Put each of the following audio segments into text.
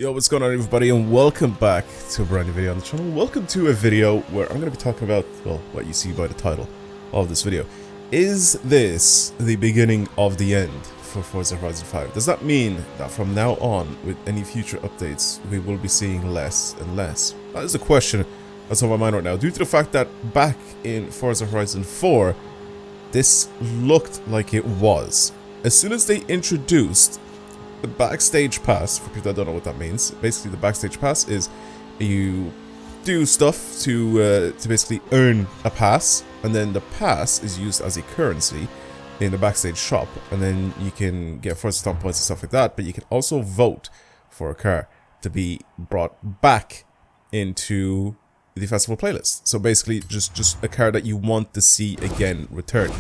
Yo, what's going on everybody, and welcome back to a brand new video on the channel. Welcome to a video where I'm going to be talking about, well, what you see by the title of this video. Is this the beginning of the end for Forza Horizon 5? Does that mean that from now on, with any future updates, we will be seeing less and less? That is a question that's on my mind right now, due to the fact that back in Forza Horizon 4, this looked like it was. As soon as they introduced the backstage pass, for people that don't know what that means, basically the backstage pass is you do stuff to basically earn a pass, and then the pass is used as a currency in the backstage shop, and then you can get Forza Stomp points and stuff like that, but you can also vote for a car to be brought back into the festival playlist. So basically just a car that you want to see again return.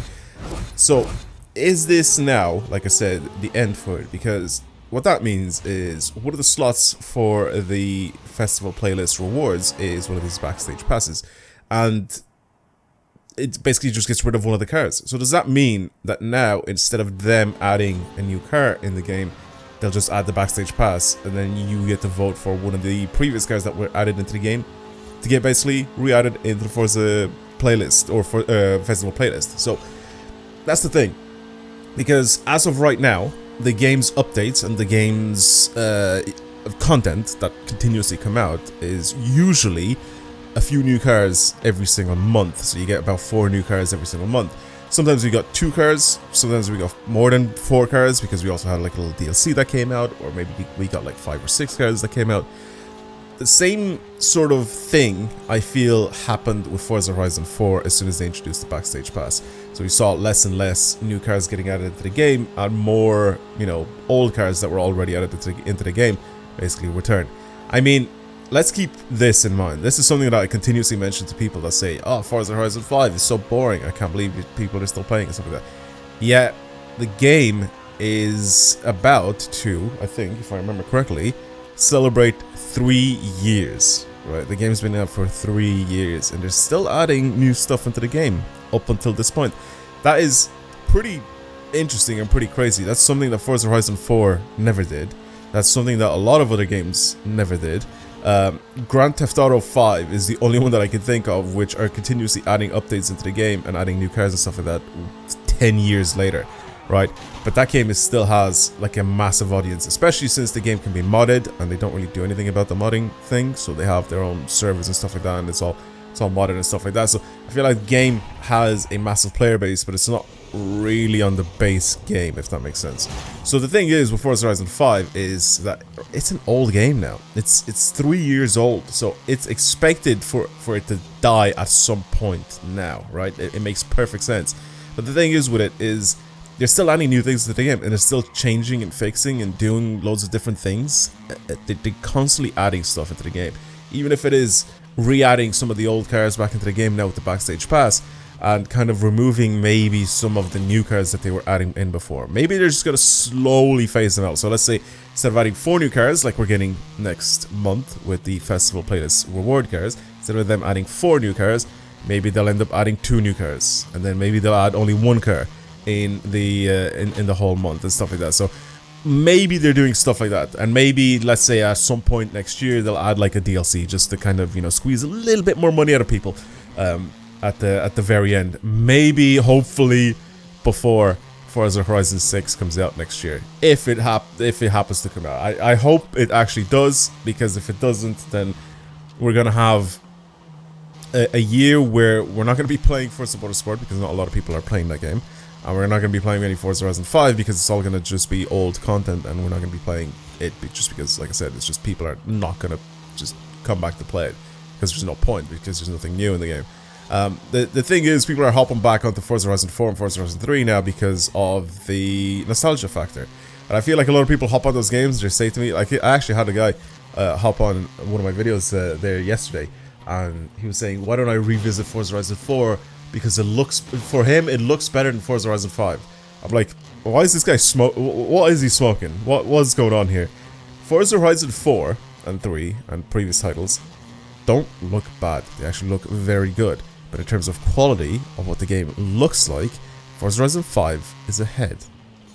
So is this now, like I said, the end for it? Because what that means is one of the slots for the festival playlist rewards is one of these backstage passes, and it basically just gets rid of one of the cars. So does that mean that now, instead of them adding a new car in the game, they'll just add the backstage pass, and then you get to vote for one of the previous cars that were added into the game to get basically re-added into the Forza playlist, or for festival playlist? So that's the thing, because as of right now, the game's updates and the game's content that continuously come out is usually a few new cars every single month. So you get about 4 new cars every single month. Sometimes we got 2 cars, sometimes we got more than 4 cars, because we also had like a little DLC that came out, or maybe we got like 5 or 6 cars that came out. The same sort of thing, I feel, happened with Forza Horizon 4 as soon as they introduced the backstage pass. So we saw less and less new cars getting added into the game, and more, you know, old cars that were already added into the game basically return. I mean, let's keep this in mind. This is something that I continuously mention to people that say, oh, Forza Horizon 5 is so boring, I can't believe people are still playing and stuff like that. Yeah, the game is about to, I think, if I remember correctly, celebrate 3 years, right? The game's been out for 3 years, and they're still adding new stuff into the game up until this point. That is pretty interesting and pretty crazy. That's something that Forza Horizon 4 never did. That's something that a lot of other games never did. Grand Theft Auto 5 is the only one that I can think of which are continuously adding updates into the game and adding new cars and stuff like that 10 years later, right? But that game still has like a massive audience, especially since the game can be modded, and they don't really do anything about the modding thing. So they have their own servers and stuff like that, and it's all modded and stuff like that. So I feel like the game has a massive player base, but it's not really on the base game, if that makes sense. So the thing is with Forza Horizon 5 is that it's an old game now. It's 3 years old, so it's expected for it to die at some point now, right? It makes perfect sense. But the thing is with it is, they're still adding new things to the game, and they're still changing and fixing and doing loads of different things. They're constantly adding stuff into the game, even if it is re-adding some of the old cars back into the game now with the backstage pass, and kind of removing maybe some of the new cars that they were adding in before. Maybe they're just going to slowly phase them out. So let's say instead of adding 4 new cars like we're getting next month with the festival playlist reward cars, instead of them adding 4 new cars, maybe they'll end up adding 2 new cars, and then maybe they'll add only 1 car in the in the whole month and stuff like that. So maybe they're doing stuff like that, and maybe, let's say, at some point next year they'll add like a DLC just to kind of, you know, squeeze a little bit more money out of people at the very end. Maybe, hopefully, before Forza Horizon 6 comes out next year, if it happens to come out. I hope it actually does, because if it doesn't, then we're gonna have a year where we're not gonna be playing Forza Motorsport, because not a lot of people are playing that game. And we're not going to be playing any Forza Horizon 5 because it's all going to just be old content, and we're not going to be playing it just because, like I said, it's just people are not going to just come back to play it because there's no point, because there's nothing new in the game. The thing is, people are hopping back onto Forza Horizon 4 and Forza Horizon 3 now because of the nostalgia factor. And I feel like a lot of people hop on those games, they say to me, like, I actually had a guy hop on one of my videos there yesterday, and he was saying, why don't I revisit Forza Horizon 4? Because it looks, for him, it looks better than Forza Horizon 5. I'm like, why is this guy what is he smoking? What's going on here? Forza Horizon 4 and 3 and previous titles don't look bad. They actually look very good. But in terms of quality of what the game looks like, Forza Horizon 5 is ahead.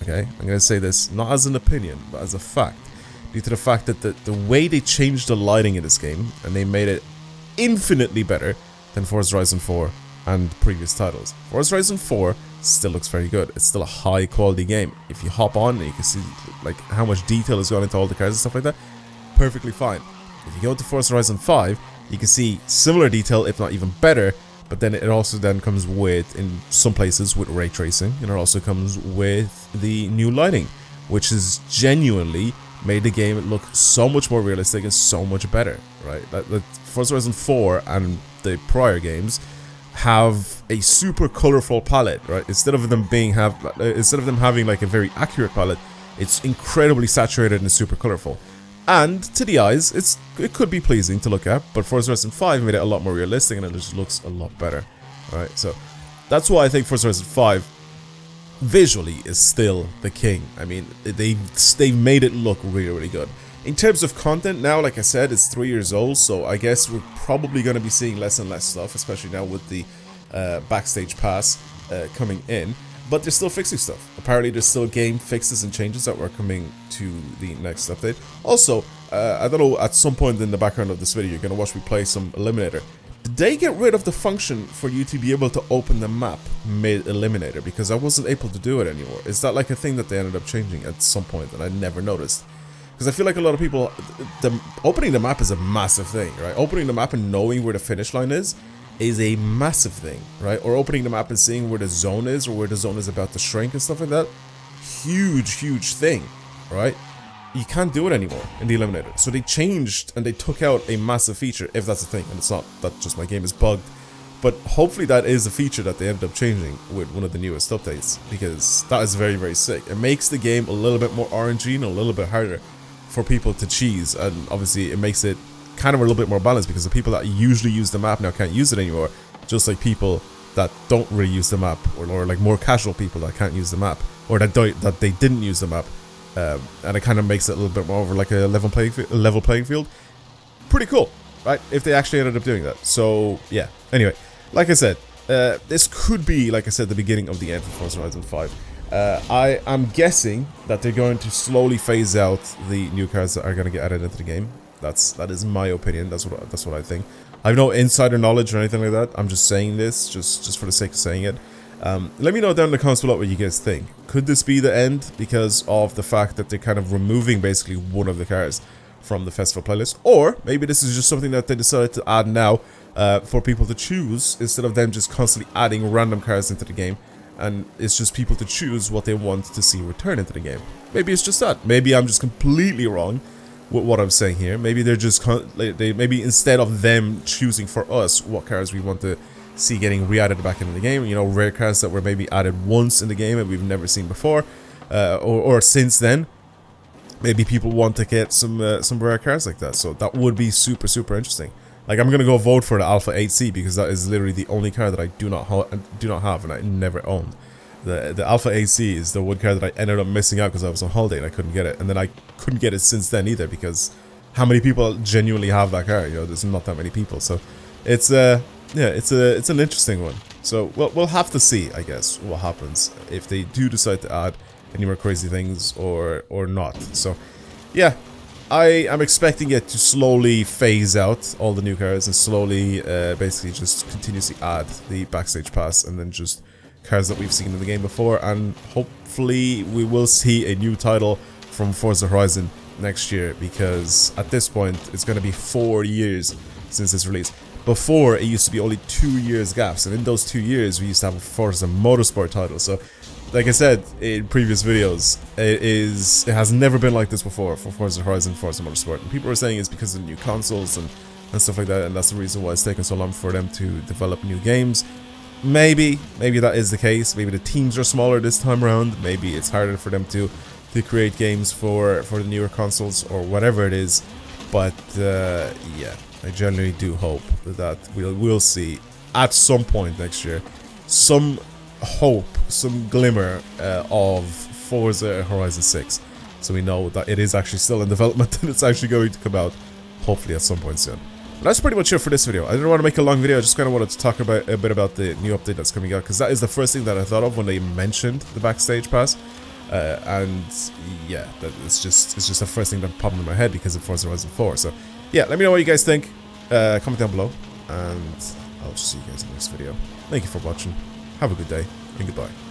Okay? I'm going to say this not as an opinion, but as a fact. due to the fact that the way they changed the lighting in this game, and they made it infinitely better than Forza Horizon 4 and previous titles. Forza Horizon 4 still looks very good. It's still a high quality game. If you hop on, you can see like how much detail has gone into all the cars and stuff like that. Perfectly fine. If you go to Forza Horizon 5, you can see similar detail, if not even better, but then it also then comes with, in some places, with ray tracing, and it also comes with the new lighting, which has genuinely made the game look so much more realistic and so much better, right? That Forza Horizon 4 and the prior games have a super colorful palette, right? Instead of them having like a very accurate palette, it's incredibly saturated and super colorful. And to the eyes, it could be pleasing to look at, but Forza Horizon 5 made it a lot more realistic and it just looks a lot better. Alright, so that's why I think Forza Horizon 5 visually is still the king. I mean, they've made it look really, really good. In terms of content now, like I said, it's 3 years old, so I guess we're probably going to be seeing less and less stuff, especially now with the backstage pass coming in. But they're still fixing stuff. Apparently there's still game fixes and changes that were coming to the next update. Also, I don't know, at some point in the background of this video, you're going to watch me play some Eliminator. Did they get rid of the function for you to be able to open the map mid-Eliminator? Because I wasn't able to do it anymore. Is that like a thing that they ended up changing at some point and I never noticed? Because I feel like a lot of people, opening the map is a massive thing, right? Opening the map and knowing where the finish line is a massive thing, right? Or opening the map and seeing where the zone is or where the zone is about to shrink and stuff like that. Huge, huge thing, right? You can't do it anymore in the Eliminator. So they changed and they took out a massive feature, if that's a thing. And it's not that just my game is bugged. But hopefully that is a feature that they ended up changing with one of the newest updates. Because that is very, very sick. It makes the game a little bit more RNG and a little bit harder for people to cheese. And obviously it makes it kind of a little bit more balanced because the people that usually use the map now can't use it anymore, just like people that don't really use the map, or like more casual people that can't use the map, or that they didn't use the map, and it kind of makes it a little bit more over like a level playing field. Pretty cool, right? If they actually ended up doing that. So yeah. Anyway, like I said, this could be, like I said, the beginning of the end for Forza Horizon 5. I am guessing that they're going to slowly phase out the new cars that are going to get added into the game. That is my opinion. That's what I think. I have no insider knowledge or anything like that. I'm just saying this just for the sake of saying it. Let me know down in the comments below what you guys think. Could this be the end because of the fact that they're kind of removing basically one of the cars from the festival playlist, or maybe this is just something that they decided to add now for people to choose instead of them just constantly adding random cars into the game, and it's just people to choose what they want to see return into the game. Maybe it's just that. Maybe I'm just completely wrong with what I'm saying here. Maybe they're just maybe instead of them choosing for us what cars we want to see getting re-added back into the game, you know, rare cars that were maybe added once in the game and we've never seen before, or since then, maybe people want to get some rare cars like that. So that would be super, super interesting. Like, I'm gonna go vote for the Alpha 8C because that is literally the only car that I do not have and I never owned. The Alpha AC is the one car that I ended up missing out because I was on holiday and I couldn't get it. And then I couldn't get it since then either, because how many people genuinely have that car? You know, there's not that many people. So it's yeah, it's an interesting one. So we'll have to see, I guess, what happens if they do decide to add any more crazy things or not. So yeah, I am expecting it to slowly phase out all the new cars and slowly basically just continuously add the backstage pass and then just cars that we've seen in the game before, and hopefully we will see a new title from Forza Horizon next year, because at this point it's going to be 4 years since its release. Before, it used to be only 2 years gaps, and in those 2 years we used to have a Forza Motorsport title. So like I said in previous videos, it has never been like this before for Forza Horizon, Forza Motorsport, and people are saying it's because of new consoles and stuff like that, and that's the reason why it's taken so long for them to develop new games. Maybe that is the case. Maybe the teams are smaller this time around. Maybe it's harder for them to create games for the newer consoles or whatever it is. But yeah, I genuinely do hope that we'll see at some point next year some hope, some glimmer of Forza Horizon 6, so we know that it is actually still in development and it's actually going to come out hopefully at some point soon. But that's pretty much it for this video. I didn't want to make a long video. I just kind of wanted to talk a bit about the new update that's coming out, because that is the first thing that I thought of when they mentioned the backstage pass. And yeah, it's just the first thing that popped in my head because of Forza Horizon 4. So yeah, let me know what you guys think. Comment down below, and I'll see you guys in the next video. Thank you for watching. Have a good day, and goodbye.